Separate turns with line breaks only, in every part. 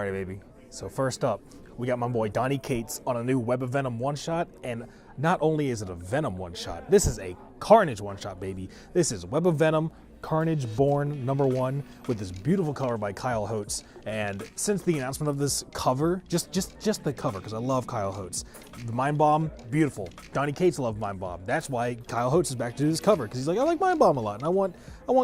All right, baby. So first up, we got my boy Donny Cates on a new Web of Venom one-shot, and not only is it a Venom one-shot, this is a Carnage one-shot, baby. This is Web of Venom, Carnage Born #1 with this beautiful cover by Kyle Holtz. And since the announcement of this cover, just the cover, because I love Kyle Holtz. The Mind Bomb, beautiful. Donny Cates loved Mind Bomb. That's why Kyle Holtz is back to do this cover, because he's like, I like Mind Bomb a lot, and I want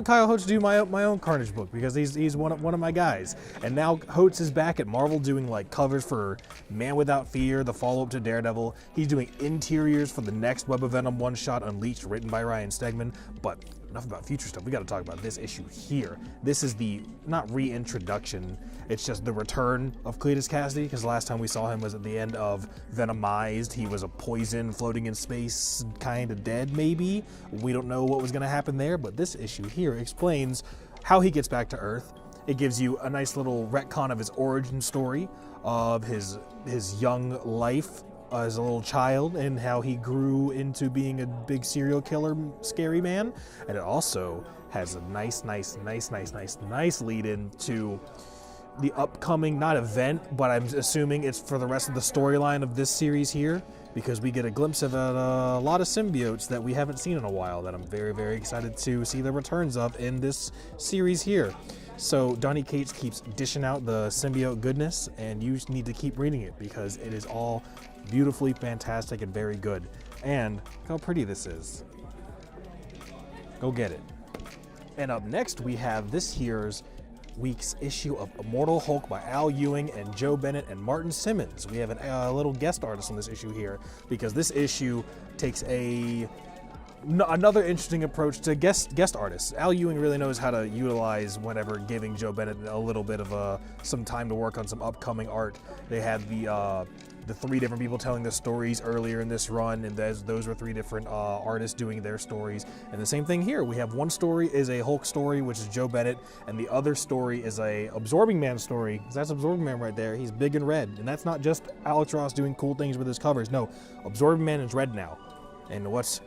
Kyle Holtz to do my own Carnage book, because he's one of my guys. And now Holtz is back at Marvel doing like covers for Man Without Fear, the follow-up to Daredevil. He's doing interiors for the next Web of Venom one-shot, Unleashed, written by Ryan Stegman. But enough about future stuff. We got to talk about this issue here. This is the, not reintroduction, it's just the return of Cletus Cassidy, because the last time we saw him was at the end of Venomized. He was a poison floating in space, kind of dead maybe. We don't know what was going to happen there, but this issue here explains how he gets back to Earth. It gives you a nice little retcon of his origin story, of his young life as a little child, and how he grew into being a big serial killer, scary man. And it also has a nice lead in to the upcoming, not event, but I'm assuming it's for the rest of the storyline of this series here, because we get a glimpse of a lot of symbiotes that we haven't seen in a while that I'm very excited to see the returns of in this series here. So Donny Cates keeps dishing out the symbiote goodness, and you need to keep reading it because it is all beautifully fantastic and very good. And look how pretty this is. Go get it. And up next we have this year's week's issue of Immortal Hulk by Al Ewing and Joe Bennett and Martin Simmons. We have a little guest artist on this issue here, because this issue takes another interesting approach to guest artists. Al Ewing really knows how to utilize whenever giving Joe Bennett a little bit of some time to work on some upcoming art. They had the 3 different people telling their stories earlier in this run, and those were 3 different artists doing their stories. And the same thing here. We have one story is a Hulk story, which is Joe Bennett, and the other story is a Absorbing Man story. That's Absorbing Man right there. He's big and red, and that's not just Alex Ross doing cool things with his covers. No, Absorbing Man is red now. And what's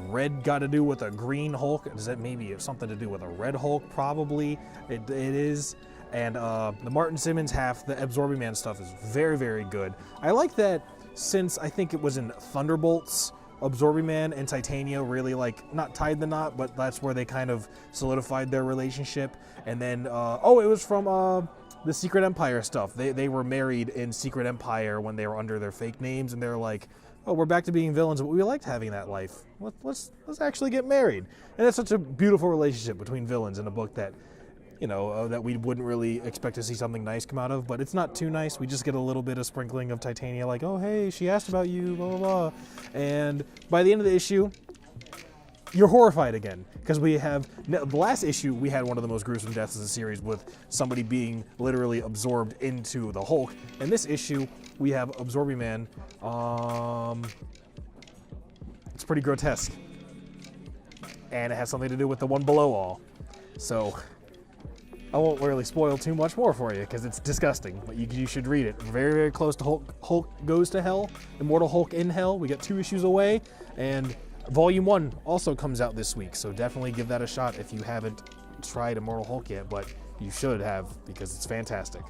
red got to do with a green Hulk? Does that maybe have something to do with a red Hulk? Probably. It is. And the Martin Simmons half, the Absorbing Man stuff is very good. I like that, since I think it was in Thunderbolts, Absorbing Man and Titania really not tied the knot, but that's where they kind of solidified their relationship. And then, it was from the Secret Empire stuff. They were married in Secret Empire when they were under their fake names, and they're like, oh, we're back to being villains, but we liked having that life. Let's actually get married. And it's such a beautiful relationship between villains in a book that, that we wouldn't really expect to see something nice come out of, but it's not too nice. We just get a little bit of sprinkling of Titania, like, oh, hey, she asked about you, blah, blah, blah. And by the end of the issue, you're horrified again, because the last issue, we had one of the most gruesome deaths of the series with somebody being literally absorbed into the Hulk. And this issue, we have Absorbing Man. It's pretty grotesque. And it has something to do with the one below all. So I won't really spoil too much more for you, because it's disgusting, but you should read it. Very close to Hulk Goes to Hell, Immortal Hulk in Hell. We got 2 issues away, and Volume 1 also comes out this week, so definitely give that a shot if you haven't tried Immortal Hulk yet, but you should have, because it's fantastic.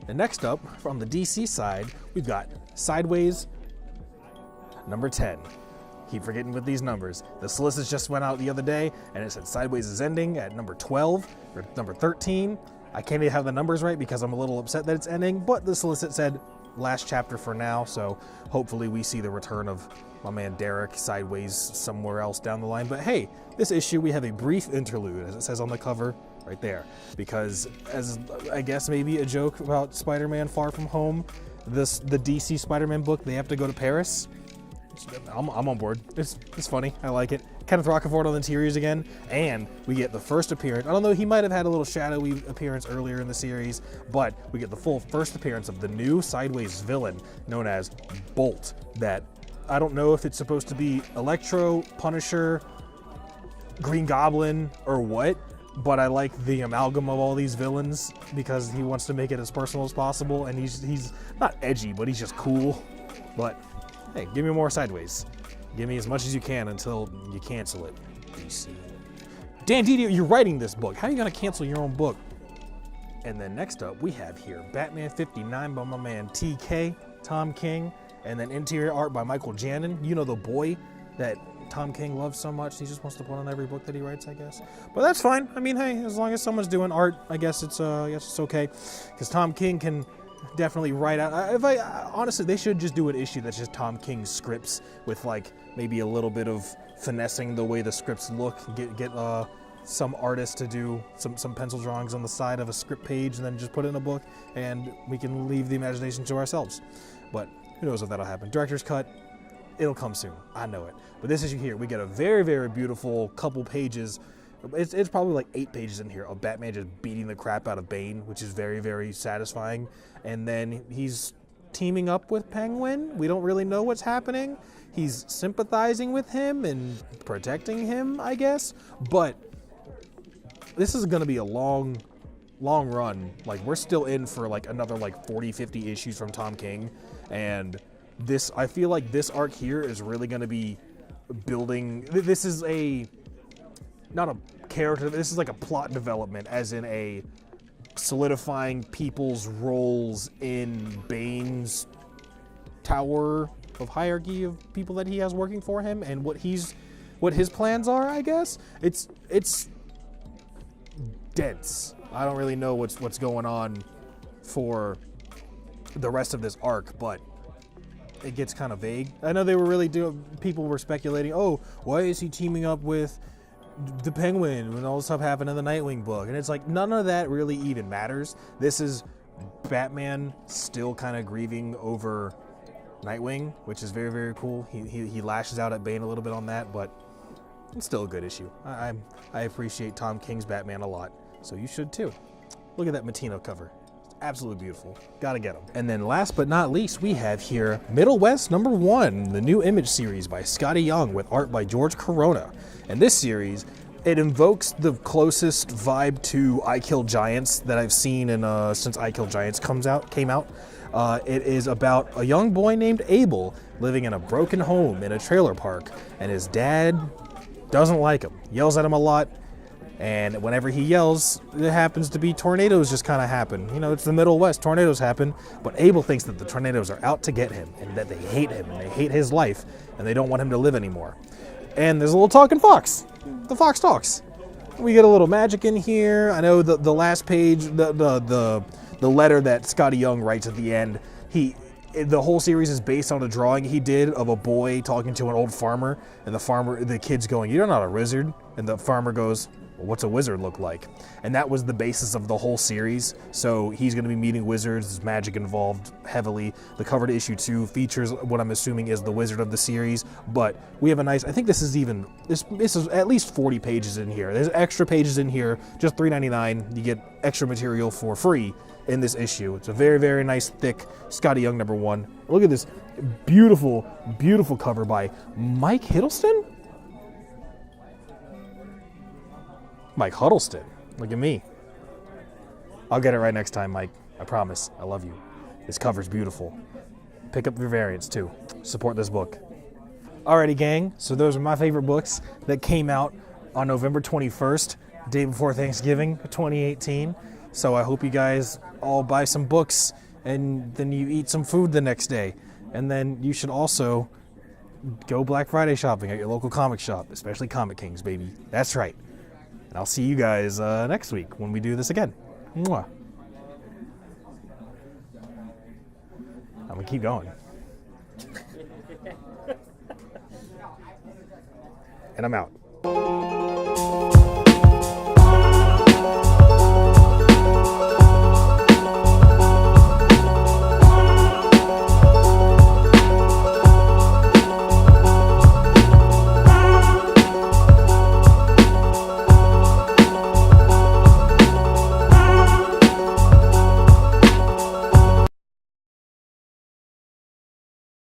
And next up, from the DC side, we've got Sideways #10. Keep forgetting with these numbers. The solicits just went out the other day, and it said Sideways is ending at number 12 or number 13. I can't even have the numbers right because I'm a little upset that it's ending, but the solicit said last chapter for now, so hopefully we see the return of my man Derek Sideways somewhere else down the line. But hey, this issue we have a brief interlude, as it says on the cover right there, because as I guess maybe a joke about Spider-Man Far From Home, the DC Spider-Man book, they have to go to Paris. I'm on board. It's funny. I like it. Kenneth Rocafort on the interiors again, and we get the first appearance. I don't know, he might have had a little shadowy appearance earlier in the series, but we get the full first appearance of the new Sideways villain known as Bolt. That I don't know if it's supposed to be Electro, Punisher, Green Goblin, or what, but I like the amalgam of all these villains because he wants to make it as personal as possible, and he's not edgy, but he's just cool. But hey, give me more Sideways. Give me as much as you can until you cancel it. DC. Dan Didio, you're writing this book. How are you going to cancel your own book? And then next up, we have here Batman 59 by my man TK, Tom King, and then interior art by Michael Janin. You know, the boy that Tom King loves so much. He just wants to put on every book that he writes, I guess. But that's fine. I mean, hey, as long as someone's doing art, I guess it's okay. Because Tom King can definitely write out. Honestly, they should just do an issue that's just Tom King's scripts with like maybe a little bit of finessing the way the scripts look. Get some artist to do some pencil drawings on the side of a script page and then just put it in a book, and we can leave the imagination to ourselves. But who knows if that'll happen. Director's cut, it'll come soon. I know it. But this issue here, we get a very, very beautiful couple pages. It's probably like 8 pages in here of Batman just beating the crap out of Bane, which is very, very satisfying. And then he's teaming up with Penguin. We don't really know what's happening. He's sympathizing with him and protecting him, I guess. But this is going to be a long run. Like, we're still in for like another like 40, 50 issues from Tom King. And this, I feel like this arc here is really going to be building. This is not a character, this is like a plot development, as in a solidifying people's roles in Bane's tower of hierarchy of people that he has working for him, and what his plans are, I guess. It's dense. I don't really know what's going on for the rest of this arc, but it gets kind of vague. I know they were people were speculating, oh, why is he teaming up with the Penguin when all this stuff happened in the Nightwing book? And it's like, none of that really even matters. This is Batman still kind of grieving over Nightwing, which is very, very cool. He lashes out at Bane a little bit on that, but it's still a good issue. I appreciate Tom King's Batman a lot, so you should too. Look at that Matino cover. Absolutely beautiful. Gotta get them. And then last but not least, we have here Middlewest #1, the new Image series by Scotty Young with art by George Corona. And this series, it invokes the closest vibe to I Kill Giants that I've seen in since I Kill Giants came out. It is about a young boy named Abel living in a broken home in a trailer park, and his dad doesn't like him, yells at him a lot. And whenever he yells, it happens to be tornadoes just kind of happen. You know, it's the Middlewest, tornadoes happen. But Abel thinks that the tornadoes are out to get him, and that they hate him, and they hate his life, and they don't want him to live anymore. And there's a little talking fox. The fox talks. We get a little magic in here. I know the last page, the letter that Scotty Young writes at the end, the whole series is based on a drawing he did of a boy talking to an old farmer, and the kid's going, "You're not a wizard," and the farmer goes, "Well, what's a wizard look like?" And that was the basis of the whole series. So he's going to be meeting wizards. There's magic involved heavily. The cover to issue 2 features what I'm assuming is the wizard of the series. But we have a nice, I think this is at least 40 pages in here. There's extra pages in here, just $3.99. You get extra material for free in this issue. It's a very, very nice, thick Scotty Young #1. Look at this beautiful, beautiful cover by Mike Hiddleston? Mike Huddleston. Look at me. I'll get it right next time, Mike. I promise. I love you. This cover's beautiful. Pick up your variants, too. Support this book. Alrighty, gang. So those are my favorite books that came out on November 21st, day before Thanksgiving 2018. So I hope you guys all buy some books, and then you eat some food the next day. And then you should also go Black Friday shopping at your local comic shop, especially Comic Kings, baby. That's right. And I'll see you guys next week when we do this again. Mwah. I'm going to keep going. And I'm out.